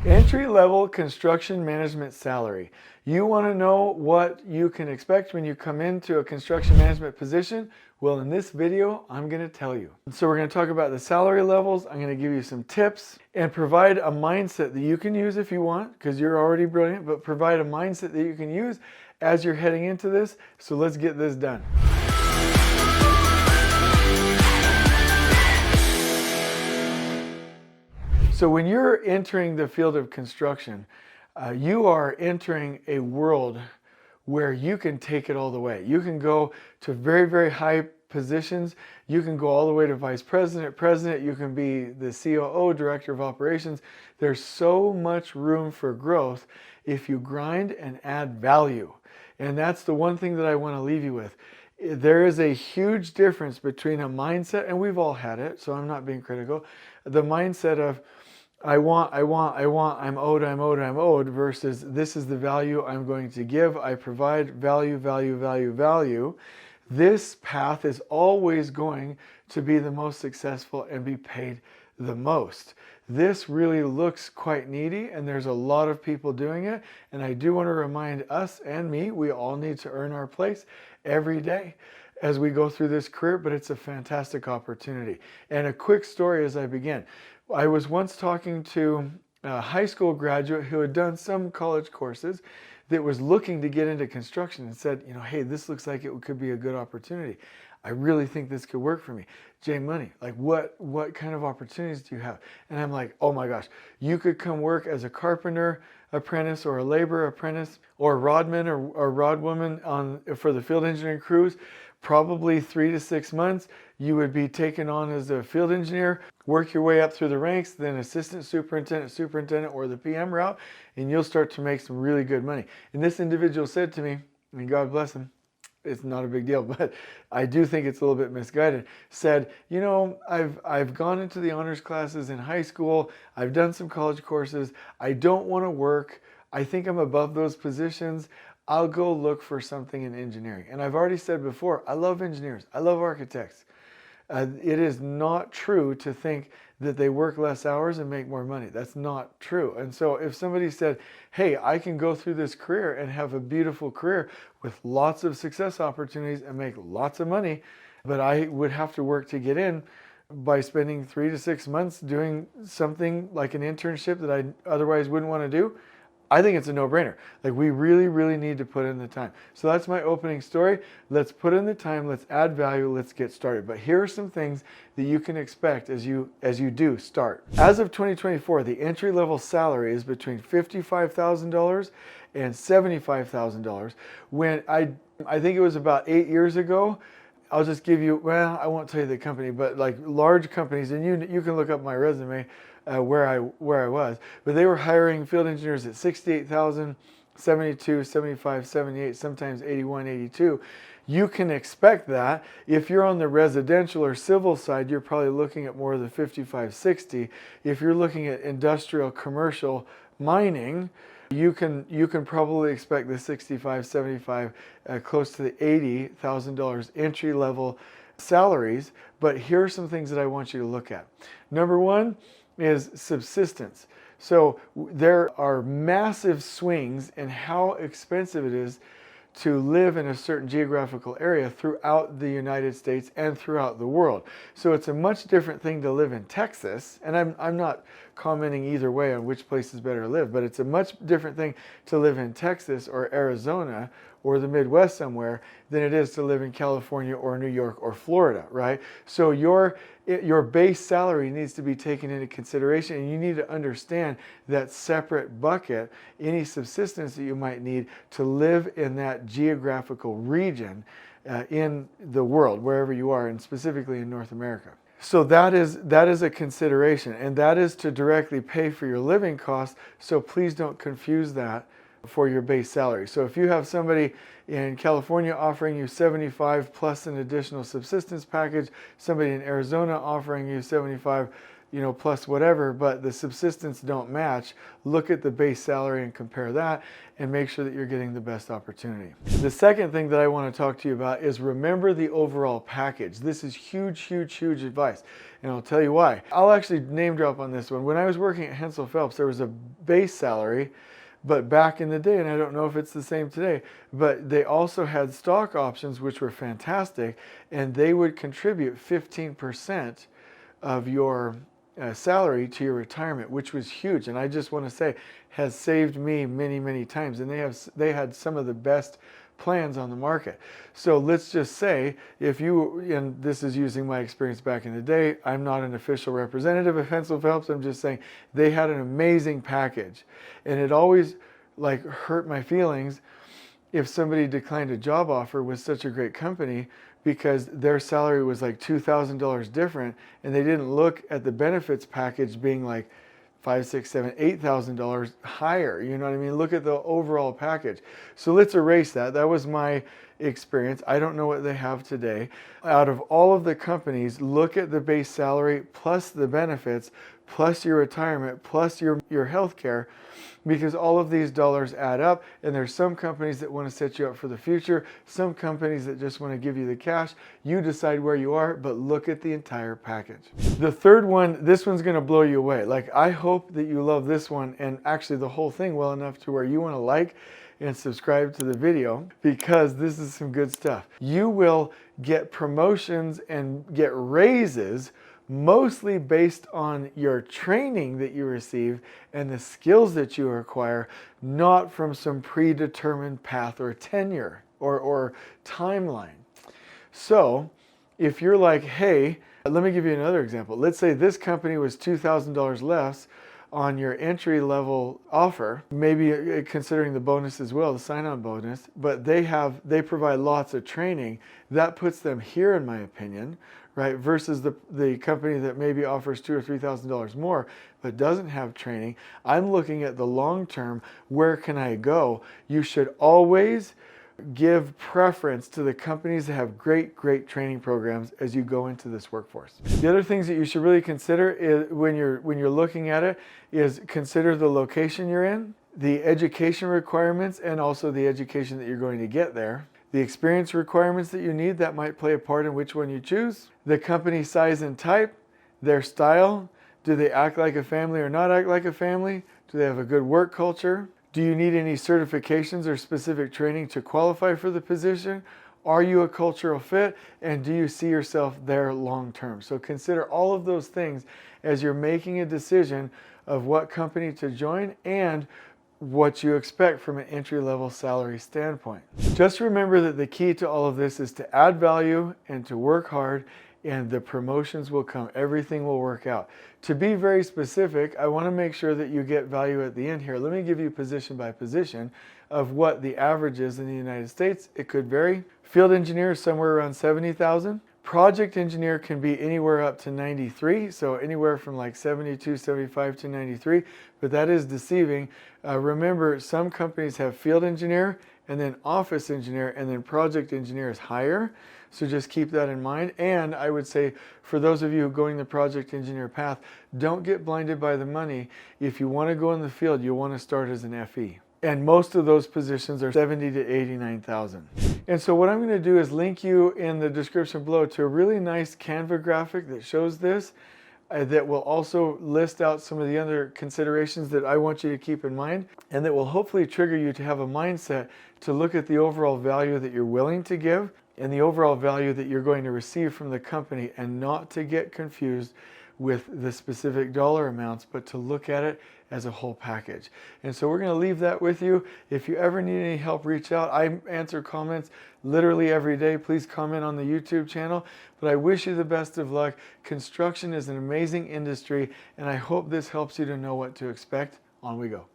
Entry-level construction management salary. You want to know what you can expect when you come into a construction management position? Well, in this video, I'm going to tell you. So we're going to talk about the salary levels. I'm going to give you some tips and provide a mindset that you can use if you want, because you're already brilliant, but provide a mindset that you can use as you're heading into this. So let's get this done. So when you're entering the field of construction, you are entering a world where you can take it all the way. You can go to very, very high positions. You can go all the way to vice president, president. You can be the COO, director of operations. There's so much room for growth if you grind and add value. And that's the one thing that I want to leave you with. There is a huge difference between a mindset, and we've all had it, so I'm not being critical. The mindset of, I want, I'm owed, versus this is the value I'm going to give. I provide value. This path is always going to be the most successful and be paid the most. This really looks quite needy, and there's a lot of people doing it. And I do want to remind us and me, we all need to earn our place every day as we go through this career, but it's a fantastic opportunity. And a quick story as I begin. I was once talking to a high school graduate who had done some college courses that was looking to get into construction and said, hey, this looks like it could be a good opportunity. I really think this could work for me. Jay Money, like what kind of opportunities do you have? And I'm like, oh my gosh, you could come work as a carpenter apprentice or a labor apprentice or a rodman or rodwoman for the field engineering crews. Probably 3 to 6 months, you would be taken on as a field engineer, work your way up through the ranks, then assistant superintendent, or the PM route, and you'll start to make some really good money. And this individual said to me, and God bless him, it's not a big deal, but I do think it's a little bit misguided, said, I've gone into the honors classes in high school, I've done some college courses, I don't want to work, I think I'm above those positions, I'll go look for something in engineering. And I've already said before, I love engineers, I love architects. It is not true to think that they work less hours and make more money. That's not true. And so if somebody said, hey, I can go through this career and have a beautiful career with lots of success opportunities and make lots of money, but I would have to work to get in by spending 3 to 6 months doing something like an internship that I otherwise wouldn't want to do, I think it's a no-brainer. Like, we really need to put in the time. So that's my opening story. Let's put in the time, let's add value, let's get started. But here are some things that you can expect as you do start. As of 2024, the entry-level salary is between $55,000 and $75,000. When I think it was about 8 years ago, I'll just give you, well, I won't tell you the company, but like large companies, and you can look up my resume, where I was, but they were hiring field engineers at $68,000, $72,000, $75,000, $78,000, sometimes $81,000, $82,000. You can expect that. If you're on the residential or civil side, you're probably looking at more of the $55,000, $60,000. If you're looking at industrial, commercial, mining, you can probably expect the $65,000, $75,000, close to the $80,000 entry level salaries. But here are some things that I want you to look at. Number one is subsistence. So there are massive swings in how expensive it is to live in a certain geographical area throughout the United States and throughout the world. So it's a much different thing to live in Texas, and I'm not commenting either way on which place is better to live, but it's a much different thing to live in Texas or Arizona or the Midwest somewhere than it is to live in California or New York or Florida, right? So your base salary needs to be taken into consideration, and you need to understand that separate bucket, any subsistence that you might need to live in that geographical region in the world, wherever you are, and specifically in North America. So that is a consideration, and that is to directly pay for your living costs, so please don't confuse that for your base salary. So if you have somebody in California offering you $75,000 plus an additional subsistence package, somebody in Arizona offering you $75,000 plus whatever, but the subsistence don't match, look at the base salary and compare that and make sure that you're getting the best opportunity. The second thing that I want to talk to you about is remember the overall package. This is huge, huge, huge advice. And I'll tell you why. I'll actually name drop on this one. When I was working at Hensel Phelps, there was a base salary, but back in the day, and I don't know if it's the same today, but they also had stock options, which were fantastic, and they would contribute 15% of your salary to your retirement, which was huge. And I just want to say has saved me many, many times. And they had some of the best plans on the market. So let's just say if you, and this is using my experience back in the day, I'm not an official representative of Hensel Phelps, I'm just saying they had an amazing package. And it always like hurt my feelings if somebody declined a job offer with such a great company because their salary was like $2,000 different, and they didn't look at the benefits package being like $5,000, $6,000, $7,000, $8,000 higher. You know what I mean? Look at the overall package. So let's erase that. That was my experience. I don't know what they have today. Out of all of the companies, look at the base salary plus the benefits plus your retirement plus your health care, because all of these dollars add up, and there's some companies that want to set you up for the future, some companies that just want to give you the cash. You decide where you are, but look at the entire package. The third one, this one's going to blow you away. Like, I hope that you love this one and actually the whole thing well enough to where you want to like and subscribe to the video, because this is some good stuff. You will get promotions and get raises mostly based on your training that you receive and the skills that you acquire, not from some predetermined path or tenure or timeline. So if you're like, hey, let me give you another example. Let's say this company was $2,000 less on your entry level offer, maybe considering the bonus as well, the sign-on bonus, but they provide lots of training. That puts them here, in my opinion, right? Versus the company that maybe offers $2,000 or $3,000 more, but doesn't have training. I'm looking at the long term. Where can I go? You should always give preference to the companies that have great training programs as you go into this workforce. The other things that you should really consider is when you're looking at it is consider the location you're in, the education requirements, and also the education that you're going to get there. The experience requirements that you need, that might play a part in which one you choose. The company size and type, their style. Do they act like a family or not act like a family? Do they have a good work culture? Do you need any certifications or specific training to qualify for the position? Are you a cultural fit? And do you see yourself there long term? So consider all of those things as you're making a decision of what company to join and what you expect from an entry-level salary standpoint. Just remember that the key to all of this is to add value and to work hard, and the promotions will come. Everything will work out. To be very specific, I want to make sure that you get value at the end here. Let me give you position by position of what the average is in the United States. It could vary. Field engineer is somewhere around 70,000. Project engineer can be anywhere up to 93, so anywhere from like 72, 75 to 93, but that is deceiving. Remember, some companies have field engineer and then office engineer, and then project engineer is higher, so just keep that in mind. And I would say for those of you going the project engineer path, don't get blinded by the money. If you want to go in the field, you want to start as an FE. And most of those positions are 70 to 89,000. And so what I'm going to do is link you in the description below to a really nice Canva graphic that shows this, that will also list out some of the other considerations that I want you to keep in mind, and that will hopefully trigger you to have a mindset to look at the overall value that you're willing to give and the overall value that you're going to receive from the company, and not to get confused with the specific dollar amounts, but to look at it as a whole package. And so we're going to leave that with you. If you ever need any help, reach out. I answer comments literally every day. Please comment on the YouTube channel. But I wish you the best of luck. Construction is an amazing industry, and I hope this helps you to know what to expect. On we go.